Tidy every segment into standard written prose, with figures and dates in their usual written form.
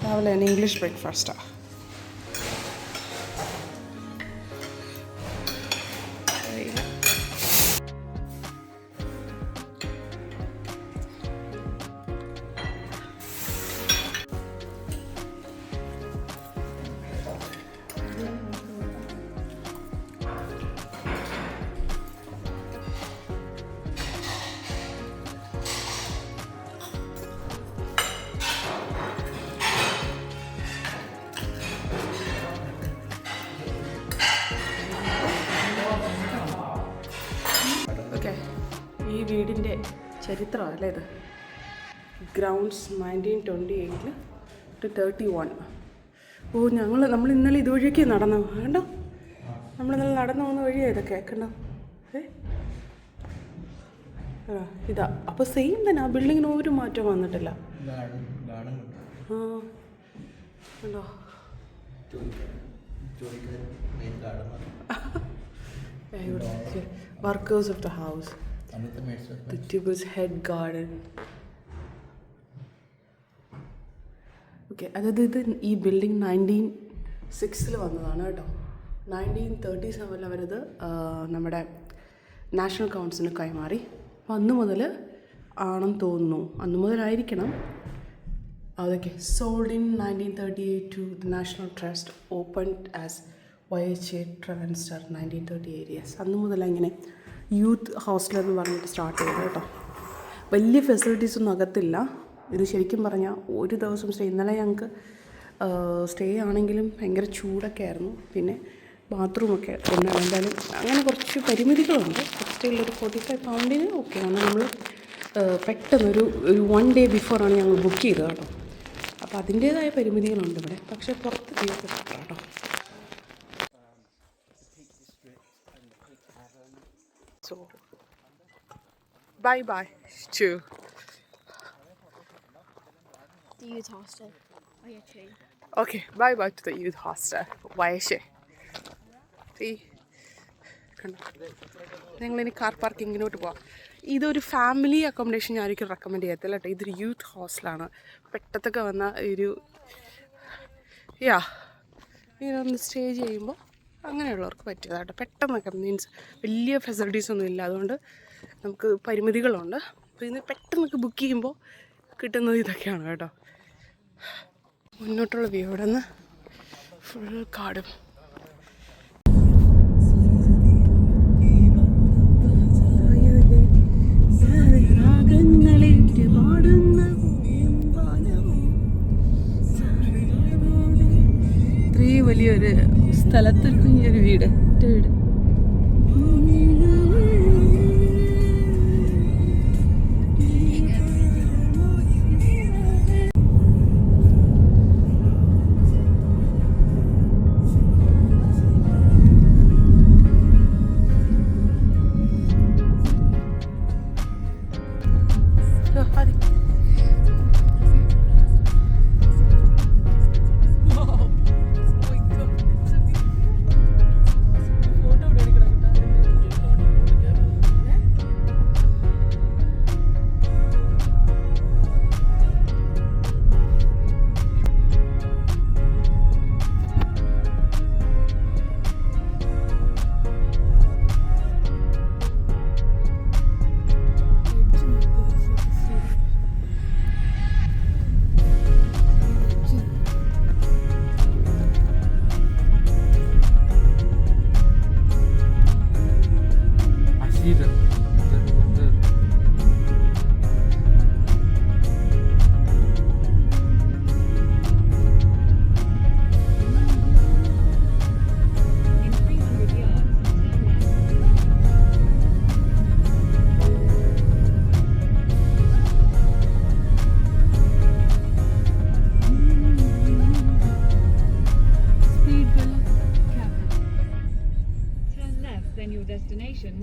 രാവിലെ തന്നെ ഇംഗ്ലീഷ് ബ്രേക്ക്ഫാസ്റ്റാണ്. ഈ വീടിൻ്റെ ചരിത്രമല്ലേ ഇത്. Grounds 1928 to 31. നമ്മൾ ഇന്നലെ ഇതുവഴിയൊക്കെ നടന്നു കണ്ടോ. നമ്മളിന്നലെ നടന്നു പോകുന്ന വഴിയാണ് ഇതൊക്കെ കണ്ടോ. ഇതാ അപ്പോൾ സെയിം തന്നെ. ആ ബിൽഡിങ്ങിന് ഒരു മാറ്റം വന്നിട്ടില്ല. കണ്ടോ. Workers of the house. The Tibbetts head garden. Okay, അതായത് ഇത് ഈ ബിൽഡിംഗ് 1906 വന്നതാണ് കേട്ടോ. 1937 അവരത് നമ്മുടെ നാഷണൽ കൗൺസിലിന് കൈമാറി. അപ്പം അന്ന് മുതൽ ആണെന്ന് തോന്നുന്നു, അന്ന് മുതലായിരിക്കണം അതൊക്കെ. Sold in 1938 to the National Trust, opened as YHA Trevenstar 1938. Yes, അന്ന് മുതലാണ് ഇങ്ങനെ യൂത്ത് ഹോസ്റ്റലെന്ന് പറഞ്ഞിട്ട് സ്റ്റാർട്ട് ചെയ്തത് കേട്ടോ. വലിയ ഫെസിലിറ്റീസൊന്നും അകത്തില്ല. ഇത് ശരിക്കും പറഞ്ഞാൽ ഒരു ദിവസം സ്റ്റേ. ഇന്നലെ ഞങ്ങൾക്ക് സ്റ്റേ ആണെങ്കിലും ഭയങ്കര ചൂടൊക്കെ ആയിരുന്നു. പിന്നെ ബാത്റൂമൊക്കെ ഉണ്ട്. എന്തായാലും അങ്ങനെ കുറച്ച് പരിമിതികളുണ്ട്. സ്റ്റേയിലൊരു 45 pound ഓക്കെ ആണ്. നമ്മൾ പെട്ടെന്നൊരു 1 day ബിഫോറാണ് ഞങ്ങൾ ബുക്ക് ചെയ്തത് കേട്ടോ. അപ്പോൾ അതിൻ്റേതായ പരിമിതികളുണ്ട് ഇവിടെ. പക്ഷേ പുറത്ത് തീർത്ത് കേട്ടോ. So, bye to the youth hostel. Okay, bye to the youth hostel. YHA. See, ഞങ്ങളിനി കാർ പാർക്കിങ്ങിനോട്ട് പോവാം. ഇതൊരു ഫാമിലി അക്കോമഡേഷൻ ഞാൻ ഒരിക്കലും റെക്കമെൻഡ് ചെയ്യത്തില്ല കേട്ടോ. ഇതൊരു യൂത്ത് ഹോസ്റ്റലാണ്. പെട്ടെന്നൊക്കെ വന്ന ഒരു ഇതൊന്ന് സ്റ്റേ ചെയ്യുമ്പോൾ അങ്ങനെയുള്ളവർക്ക് പറ്റിയതാട്ടോ. പെട്ടെന്നൊക്കെ മീൻസ് വലിയ ഫെസിലിറ്റീസൊന്നും ഇല്ല. അതുകൊണ്ട് നമുക്ക് പരിമിതികളുണ്ട്. അപ്പോൾ ഇന്ന് പെട്ടെന്നൊക്കെ ബുക്ക് ചെയ്യുമ്പോൾ കിട്ടുന്നത് ഇതൊക്കെയാണ് കേട്ടോ. മുന്നോട്ടുള്ള വ്യൂ ഇവിടെ നിന്ന് ഫുൾ കാടും. ഇത്രയും വലിയൊരു സ്ഥലത്തൊരു കുഞ്ഞൊരു വീട്, വീട്.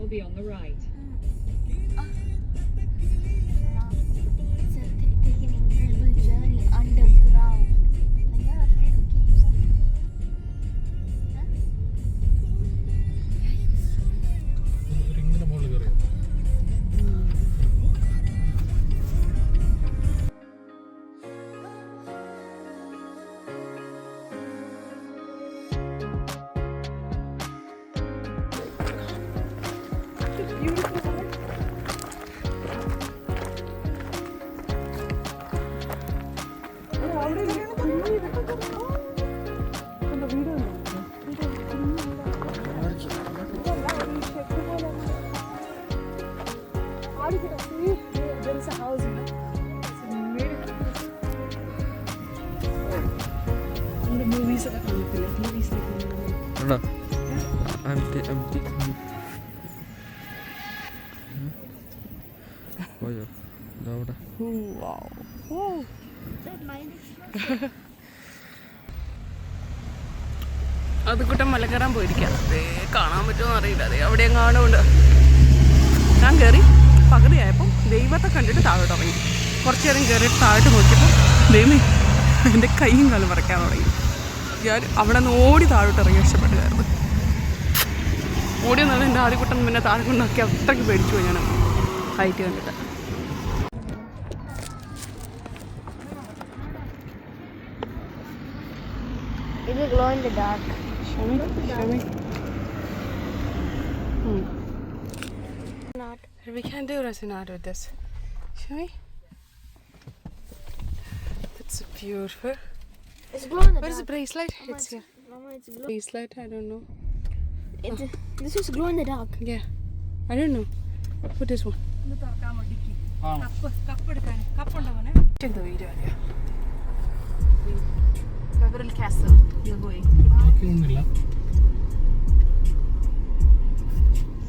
will be on the right. It's taking an incredible journey underground. And you're afraid of caves. ആണോ പോയോ ഇതവിടെ അത് കൂട്ടം മല കയറാൻ പോയിരിക്കാം. അതേ കാണാൻ പറ്റുമോ അറിയില്ല. അതെ അവിടെ എങ്ങാണ്ടുണ്ട്. ഞാൻ കയറി പകുതിയായപ്പോൾ ദൈവത്തെ കണ്ടിട്ട് താഴോട്ട് ഇറങ്ങി. കുറച്ച് നേരം കയറിയിട്ട് താഴോട്ട് നോക്കിയപ്പോൾ ദൈവമേ എൻ്റെ കൈയും കാലും മറയ്ക്കാൻ തുടങ്ങി. ഞാൻ അവിടെ നിന്ന് ഓടി താഴോട്ട് ഇറങ്ങി രക്ഷപ്പെട്ടുമായിരുന്നു. ഓടിയെന്നുള്ള എൻ്റെ ആദ്യക്കുട്ടൻ പിന്നെ താഴെ കൊണ്ടൊക്കെ അത്രയ്ക്ക് പേടിച്ചു പോയി ഞാൻ ഹൈറ്റ് കണ്ടിട്ട്. It will glow in the dark. Show me. Not. We can do resin art with this. Show me. That's beautiful. It's glow in the Where is the dark. bracelet? Mama, It's here. Mama, it's glow. Bracelet, I don't know. This is glow in the dark. Yeah, I don't know. Put this one. Check the video. Yeah. Peveril Castle. You're going.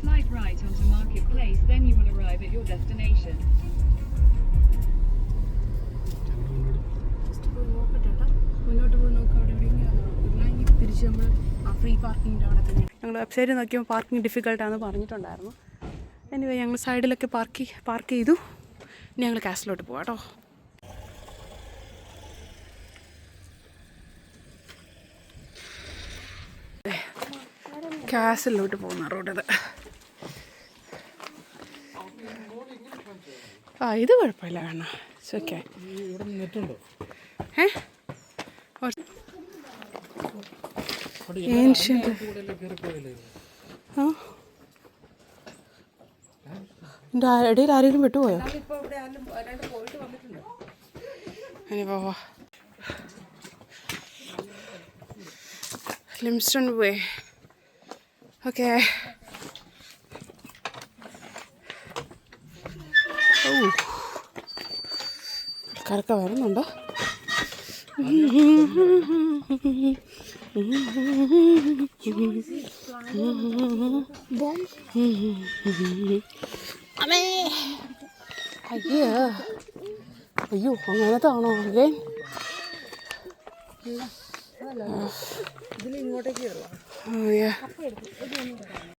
Slide right onto Market Place, then you will arrive at your destination. മുന്നോട്ട് പോയി നോക്കാം. അവിടെ എവിടെയെങ്കിലും തിരിച്ച് നമ്മൾ ആ free പാർക്കിങ്ങിൻ്റെ അവിടെ തന്നെ. ഞങ്ങൾ വെബ്സൈറ്റിൽ നോക്കിയപ്പോൾ പാർക്കിംഗ് ഡിഫിക്കൽട്ടാണെന്ന് പറഞ്ഞിട്ടുണ്ടായിരുന്നു. എനിവേ ഞങ്ങൾ സൈഡിലൊക്കെ പാർക്ക് ചെയ്തു. ഇനി ഞങ്ങൾ കാസിലോട്ട് പോവാം കേട്ടോ. കാസിലോട്ട് പോകുന്ന റോഡത്. ആ ഇത് കുഴപ്പമില്ല കാണാം. ഓക്കെ ഏൻഷ്യൻ്റ് ആ എൻ്റെ ഇടയിൽ ആരെങ്കിലും വിട്ടുപോയോ? ഇനി പോവാ. ലിംസ്റ്റൺ വേ. ഓക്കെ. ഓ ആൾക്കാരൊക്കെ വരുന്നുണ്ടോ? അയ്യോ അങ്ങനത്താണോ?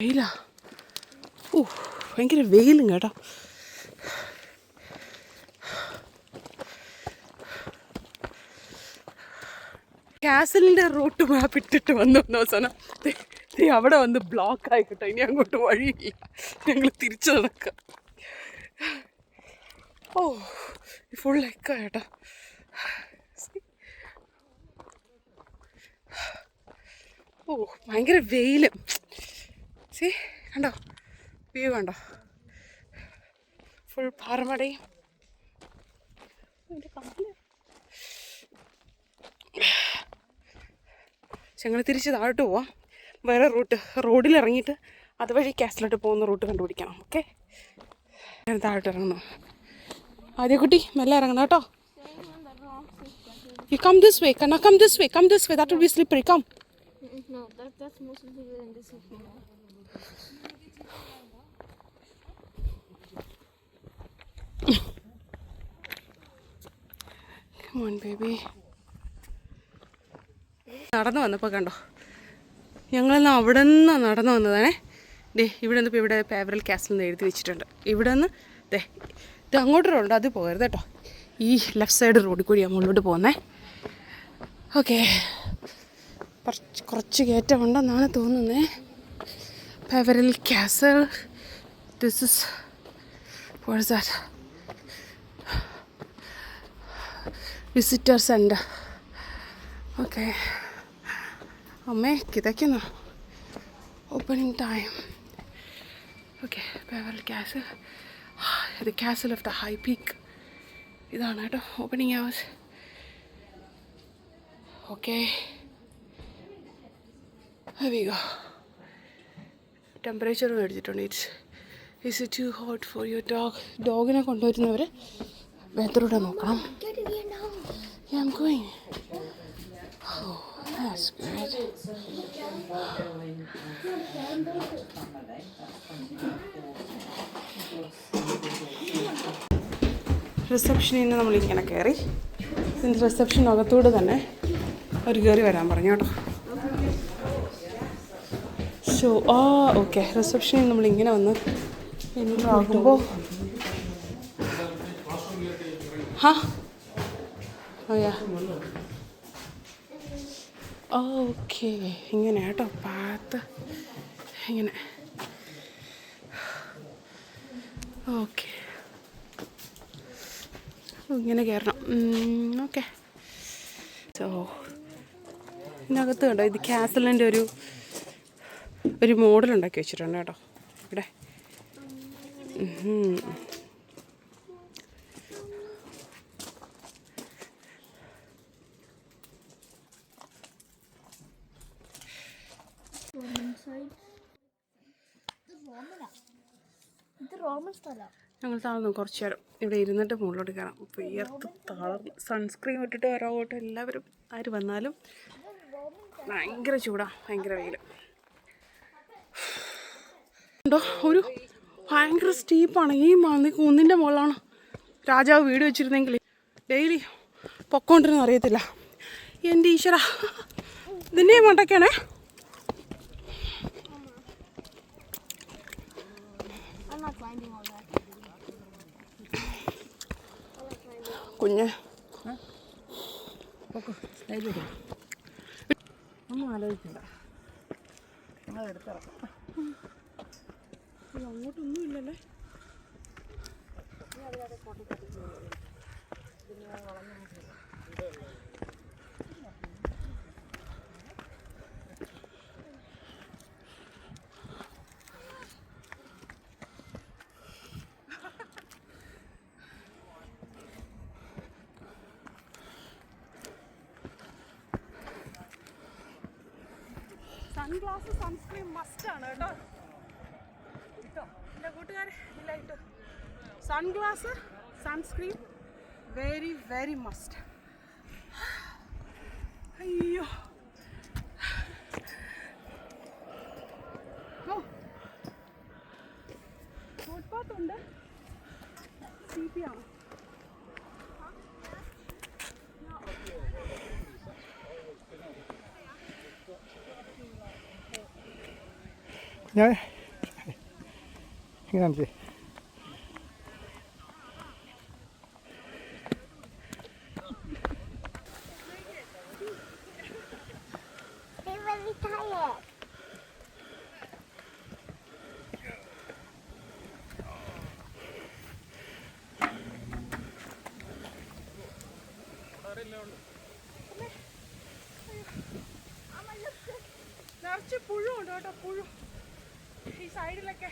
വെയിലാ. ഓ ഭയങ്കര വെയിലും കേട്ടോ. കാസലിൻ്റെ റൂട്ട് മാപ്പ് ഇട്ടിട്ട് വന്നു അവസാനം അവിടെ വന്ന് ബ്ലോക്ക് ആയിക്കോട്ടെ. ഇനി അങ്ങോട്ട് വഴിയില്ല. ഞങ്ങൾ തിരിച്ചു നടക്കാം. ഓ ഫുൾ എക്ക കേട്ടോ. ഓ ഭയങ്കര വെയിൽ. സി കണ്ടോ വ്യൂ കണ്ടോ? ഫുൾ പാറമടയും. ഞങ്ങൾ തിരിച്ച് താഴോട്ട് പോവാം. വേറെ റോഡിലിറങ്ങിയിട്ട് അതുവഴി കാസിലോട്ട് പോകുന്ന റൂട്ട് കണ്ടുപിടിക്കണം. ഓക്കെ ഞാൻ താഴോട്ട് ഇറങ്ങണം. ആദ്യ കുട്ടി മെല്ലെ ഇറങ്ങണം കേട്ടോ. You come this way. Can I come this way? Come this way. That will be slippery. Come. No, that's more slippery than this. Come on, baby. നടന്നു വന്നപ്പോൾ കണ്ടോ, ഞങ്ങളെന്ന് അവിടെ നിന്നാണ് നടന്നു വന്നതാണേ. ദേ ഇവിടെ നിന്ന് ഇപ്പോൾ ഇവിടെ പേവറൽ കാസിൽ നിന്ന് എഴുതി വെച്ചിട്ടുണ്ട്. ഇവിടെ നിന്ന് ഇത് അങ്ങോട്ട് റോഡുണ്ട്, അത് പോകരുത് കേട്ടോ. ഈ ലെഫ്റ്റ് സൈഡ് റോഡിൽ കൂടിയാണ് മുകളിലോട്ട് പോകുന്നേ. ഓക്കെ കുറച്ച് കയറ്റമുണ്ടെന്നാണ് തോന്നുന്നത്. Peveril castle. This is what is that? Visitor centre. Okay അമ്മേ കിതയ്ക്കുന്നു. Opening time. Okay Peveril castle. ഇത് castle of the high peak. ഇതാണ് കേട്ടോ ഓപ്പണിംഗ് അവേഴ്സ്. ഓക്കെ അവിഗോ ടെമ്പറേച്ചർ മേടിച്ചിട്ടുണ്ട്. Is it too hot for your dog? ഡോഗിനെ കൊണ്ടുവരുന്നവർ വെതറൂടെ നോക്കണം. Yeah, I'm going. Oh, yeah. That's good. റിസപ്ഷനിൽ നിന്ന് നമ്മളിങ്ങനെ കയറി. ഇതിൻ്റെ റിസപ്ഷനകത്തൂടെ തന്നെ അവർ കയറി വരാൻ പറഞ്ഞു കേട്ടോ. സോ ഓക്കെ, റിസപ്ഷനിൽ നമ്മളിങ്ങനെ വന്ന് ആകുമ്പോൾ ഓക്കെ ഇങ്ങനെ കേട്ടോ പാത്ത് ഇങ്ങനെ. ഓക്കെ ഇങ്ങനെ കയറണം. ഓക്കെ. സോ ഇതിനകത്ത് കണ്ടോ, ഇത് കാസലിൻ്റെ ഒരു മോഡൽ ഉണ്ടാക്കി വെച്ചിട്ടുണ്ട് കേട്ടോ ഇവിടെ. ഞങ്ങൾ താഴ്ന്നു കുറച്ച് നേരം ഇവിടെ ഇരുന്നിട്ട് മുകളിലോട്ട് കയറാം. വിയർത്ത് തളർന്ന് സൺസ്ക്രീൻ ഇട്ടിട്ട് വരാവോട്ട് എല്ലാവരും ആര് വന്നാലും ഭയങ്കര ചൂടാണ്, ഭയങ്കര വെയിൽ ഉണ്ടോ. ഒരു ഭയങ്കര സ്റ്റീപ്പാണ്. ഈ കുന്നിൻ്റെ മുകളിലാണ് രാജാവ് വീട് വെച്ചിരുന്നെങ്കിൽ ഡെയിലി പൊക്കോണ്ടിരുന്ന് അറിയത്തില്ല. എൻ്റെ ഈശ്വര, ഇതിൻ്റെ മണ്ടയ്ക്കാണേ. കുഞ്ഞ് ഒന്നും ആലോചിക്കില്ല, അങ്ങോട്ടൊന്നും ഇല്ലല്ലേ. സൺഗ്ലാസ് സൺസ്ക്രീൻ മസ്റ്റാണ് കേട്ടോ. എൻ്റെ കൂട്ടുകാർ ഇല്ലായിട്ട് sunglass sunscreen very very must. അയ്യോ ഫുട്പാത്തുണ്ട്, CP ആണ്. ഞാൻ കാണിച്ചേ. നിറച്ച് പുഴുണ്ട് കേട്ടോ, പുഴു ഈ സൈഡിലൊക്കെ.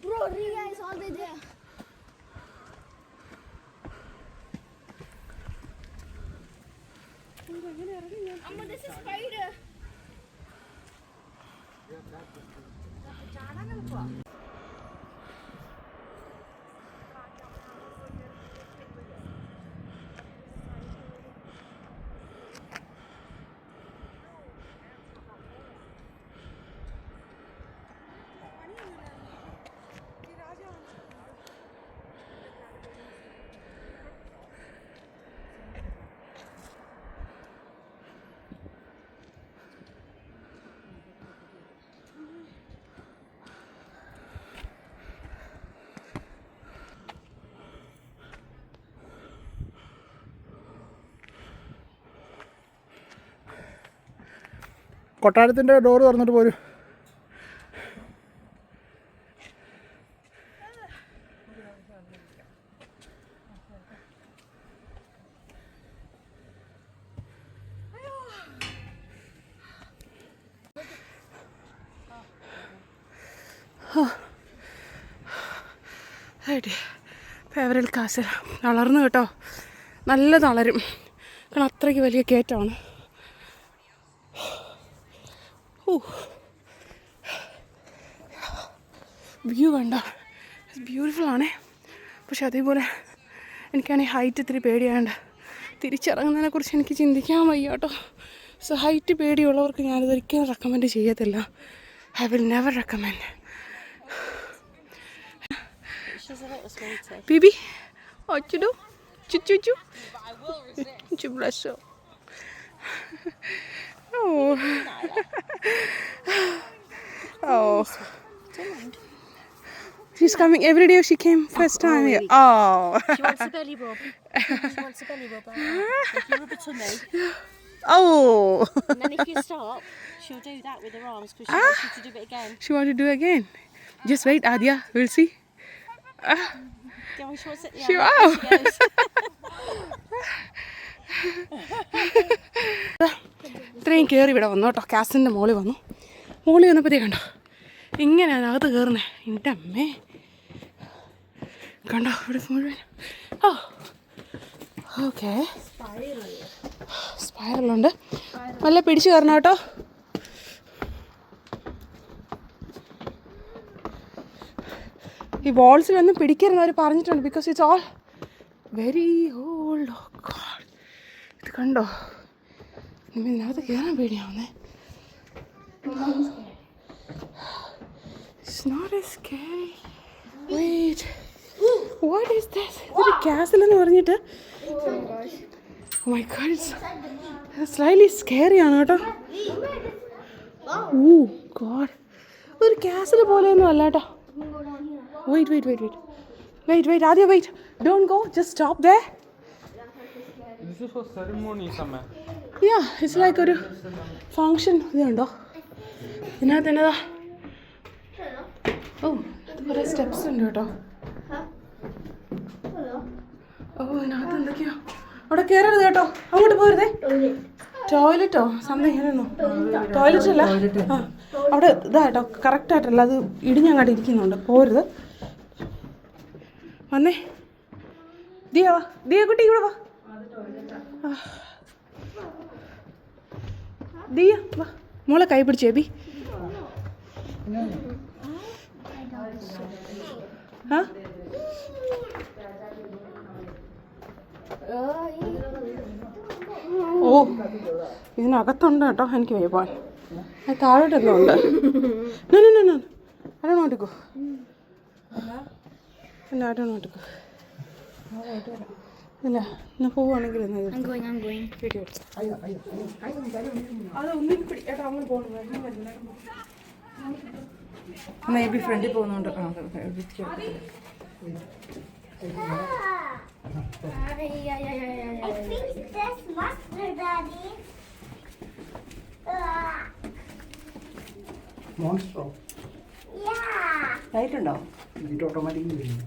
Bro, Riya is all the way there. Amma, this is spider. കൊട്ടാരത്തിൻ്റെ ഡോറ് തുറന്നിട്ട് പോരും. ഫേവറേറ്റ് കാസിൽ തളർന്നു കേട്ടോ, നല്ല തളരും. കാരണം അത്രയ്ക്ക് വലിയ കയറ്റമാണ്. വ്യൂ കണ്ടോ, ബ്യൂട്ടിഫുൾ ആണേ. പക്ഷെ അതേപോലെ എനിക്കാണെങ്കിൽ ഹൈറ്റ് ഇത്തിരി പേടിയാണ്ട് തിരിച്ചിറങ്ങുന്നതിനെക്കുറിച്ച് എനിക്ക് ചിന്തിക്കാൻ വയ്യ കേട്ടോ. സോ ഹൈറ്റ് പേടിയുള്ളവർക്ക് ഞാനിതൊരിക്കലും റെക്കമെൻഡ് ചെയ്യത്തില്ല. I will never recommend. Baby what you do? Chu. Chu bless you. Oh. Oh. She's coming every day. She came first time here. Oh. She wants a belly rub. She wants a belly rub. Like you rub a tummy. Oh. And then if you stop, she'll do that with her arms because she wants you to do it again. She wants to do again. Just wait, Adya. We'll see. Yeah, she wants it. Yeah, She goes. ഇത്രയും കയറി ഇവിടെ വന്നു കേട്ടോ. കാസിൻ്റെ മോളിൽ വന്നപ്പോഴത്തേ കണ്ടോ ഇങ്ങനെ അതിനകത്ത് കയറുന്നേ. എൻ്റെ അമ്മേ കണ്ടോ ഇവിടെ മുഴുവൻ. ഓ ഓക്കെ, സ്പൈറലുണ്ട്. നല്ല പിടിച്ച് കയറണം കേട്ടോ. ഈ വാൾസിലൊന്നും പിടിക്കരുന്നവർ പറഞ്ഞിട്ടുണ്ട്. Because it's all very old. Oh God, ഇത് കണ്ടോ ഇതിനകത്ത് കയറാൻ പേടിയാവുന്നേ. It's not as scary. Wait, what is this? ഇതൊരു കാസിൽ എന്ന് പറഞ്ഞിട്ട്. Oh my god, it's slightly scary ആണ് കേട്ടോ. Oh god, ഒരു കാസിൽ പോലെയൊന്നും അല്ല കേട്ടോ. Wait, Adya, wait. Don't go, just stop there. This is for ceremony somewhere. Yeah, it's like ഒരു function. ഇത് കണ്ടോ ഇതിനകത്ത് എന്നതാ. ഓ കുറേ സ്റ്റെപ്സ് ഉണ്ട് കേട്ടോ. ഓ ഇതിനകത്ത് എന്തൊക്കെയോ. അവിടെ കയറരുത് കേട്ടോ, അങ്ങോട്ട് പോരുതേ. ടോയ്ലറ്റോ സംതിങ് ആയിരുന്നു. ടോയ്ലറ്റ് അല്ല, ആ അവിടെ ഇതാ കേട്ടോ, കറക്റ്റായിട്ടല്ല, അത് ഇടിഞ്ഞങ്ങാട്ട് ഇരിക്കുന്നുണ്ട്. പോരുത്. വന്നേ ദിയ, വാ ദിയ കുട്ടി ഇവിടെ വാ. ദിയ വാ, മോളെ കൈ പിടിച്ചേ ബി. ആ ഓ ഇതിനകത്തുണ്ട് കേട്ടോ. എനിക്ക് വയ്യ പോവാൻ. താഴോട്ടെന്തോ ഉണ്ട്. I don't want to go. No, I don't want to go. ഇല്ല, എന്നാൽ പോവുകയാണെങ്കിൽ I'm going. അതൊന്നും പിടിക്കാട്ടോ. അങ്ങ് പോകണം. മേ ബി ഫ്രണ്ടിൽ പോകുന്നുണ്ട്. I think that's mustard, Daddy. മോൺസ്റ്ററോ? Yeah. Light ഉണ്ടോ? ഇത് ഓട്ടോമാറ്റിക്കലി വരുന്നു.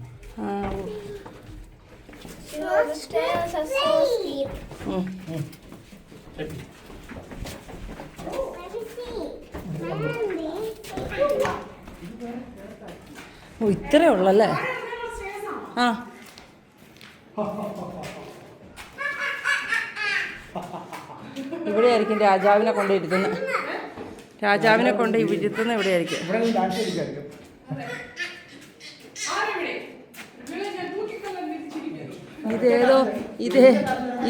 The stairs are so steep. Let me see. ഓ ഇത്രേ ഉള്ളല്ലേ? ആ ഇവിടെ ആയിരിക്കും രാജാവിനെ കൊണ്ട് ഇരുത്തുന്നത്. രാജാവിനെ കൊണ്ട് ഇരുത്തുന്ന ഇവിടെ ആയിരിക്കും. ഇവിടെ ഡാൻസ് കളിക്കായിരിക്കും.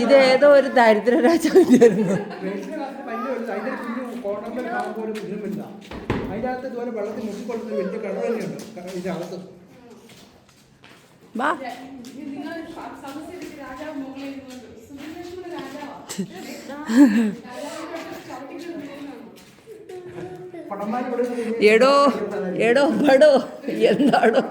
ഇതേതോ ഒരു ദരിദ്ര രാജാവിൻ്റെ ആയിരുന്നു. കോർണറിൽ കാണുമ്പോൾ ഒരു ബുദ്ധിമില്ല. അതിൻ്റെ അകത്ത് ഇതുപോലെ വെള്ളത്തിൽ മുക്കിക്കൊള്ളുന്ന വലിയ കടവ് തന്നെയുണ്ട് ഇതിനകത്ത്. വാ എടോ പടോ എന്താടോ.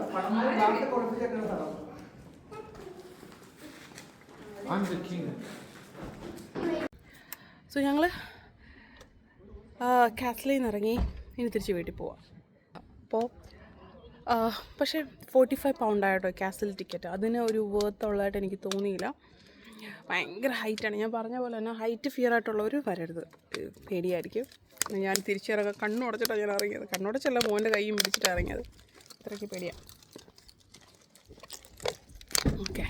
സോ ഞങ്ങൾ കാസ്ലിൽ നിന്ന് ഇറങ്ങി ഇനി തിരിച്ച് വീട്ടിൽ പോവാം. അപ്പോൾ പക്ഷേ 45 പൗണ്ടായിട്ടോ കാസിൽ ടിക്കറ്റ്. അതിന് ഒരു വേർത്തുള്ളതായിട്ട് എനിക്ക് തോന്നിയില്ല. ഭയങ്കര ഹൈറ്റാണ്. ഞാൻ പറഞ്ഞ പോലെ തന്നെ ഹൈറ്റ് ഫിയർ ആയിട്ടുള്ളവർ വരരുത്, പേടിയായിരിക്കും. ഞാൻ തിരിച്ചിറങ്ങാൻ കണ്ണുടച്ചിട്ടാണ് ഞാൻ ഇറങ്ങിയത്. കണ്ണുടച്ചല്ല, മോൻ്റെ കൈയും പിടിച്ചിട്ടാണ് ഇറങ്ങിയത്. അത്രയ്ക്ക് പേടിയാണ്. ഓക്കെ.